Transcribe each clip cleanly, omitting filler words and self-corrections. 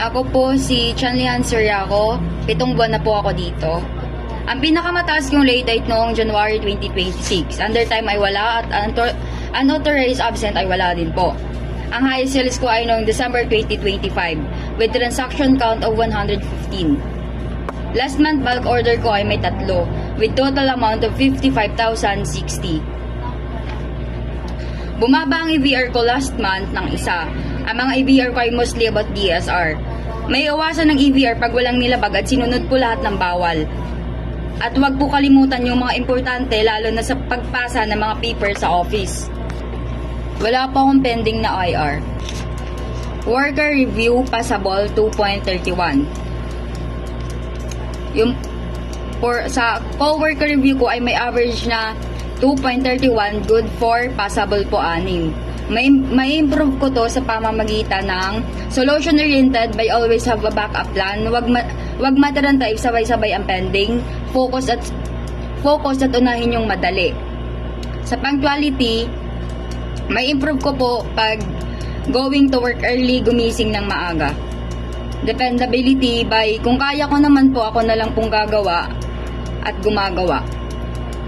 Ako po si Chanlian Suriaco. 7 buwan na po ako dito. Ang pinakamataas kong late date noong January 2026. Under time ay wala at unauthorized absent ay wala din po. Ang highest sales ko ay noong December 2025 with transaction count of 115. Last month bulk order ko ay may 3 with total amount of 55,060. Bumaba ang EVR ko last month ng isa. Ang mga EVR ko ay mostly about DSR. May iwasan ng EVR pag walang nilabag at sinunod po lahat ng bawal. At huwag po kalimutan yung mga importante lalo na sa pagpasa ng mga paper sa office. Wala pa akong pending na IR. Worker review passable 2.31. Sa co-worker review ko ay may average na 2.31, good for passable po 6. May improve ko to sa pamamagitan ng solution oriented by always have a backup plan. Wag mataranta if sabay-sabay ang pending. Focus at unahin yung madali. Sa punctuality, may improve ko po pag going to work early, gumising ng maaga. Dependability by kung kaya ko naman po ako na lang pong gagawa at gumagawa.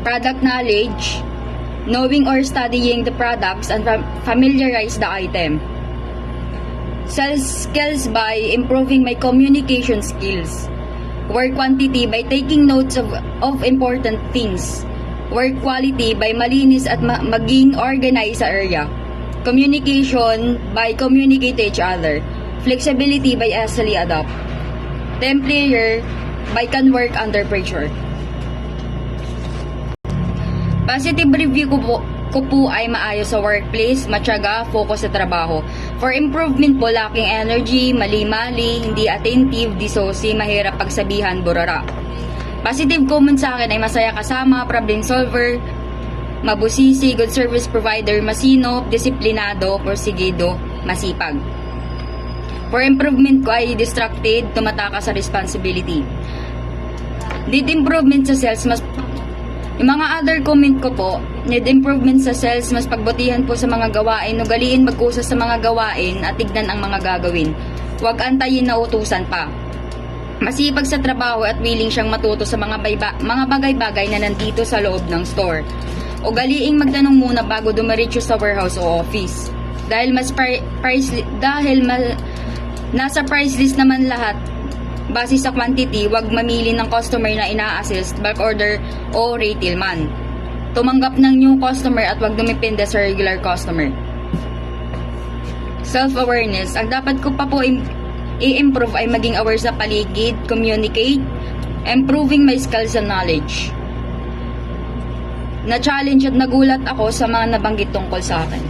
Product knowledge, knowing or studying the products and familiarize the item. Sales skills by improving my communication skills. Work quantity by taking notes of important things. Work quality by malinis at maging organized sa area. Communication by communicate to each other. Flexibility by easily adapt. Team player by can work under pressure. Positive review ko po ay maayos sa workplace, matyaga, focus sa trabaho. For improvement po, lacking energy, mali-mali, hindi attentive, disosi, mahirap pagsabihan, burara. Positive comment sa akin ay masaya kasama, problem solver, mabusisi, good service provider, masinop, disiplinado, porsigido, masipag. For improvement ko ay distracted, tumatakas sa responsibility. Need improvement sa sales, yung mga other comment ko po, need improvement sa sales, mas pagbutihan po sa mga gawain, ugaliin magkusa sa mga gawain at tignan ang mga gagawin. Huwag antayin na utusan pa. Masipag sa trabaho at willing siyang matuto sa mga bagay-bagay na nandito sa loob ng store. Ugaliing magtanong muna bago dumiretso sa warehouse o office. Nasa price list naman lahat. Base sa quantity, huwag mamili ng customer na ina-assist, bulk order o retail man. Tumanggap ng new customer at huwag dumipende sa regular customer. Self-awareness. Ang dapat ko pa po i-improve ay maging aware sa paligid, communicate, improving my skills and knowledge. Na-challenge at nagulat ako sa mga nabanggit tungkol sa akin.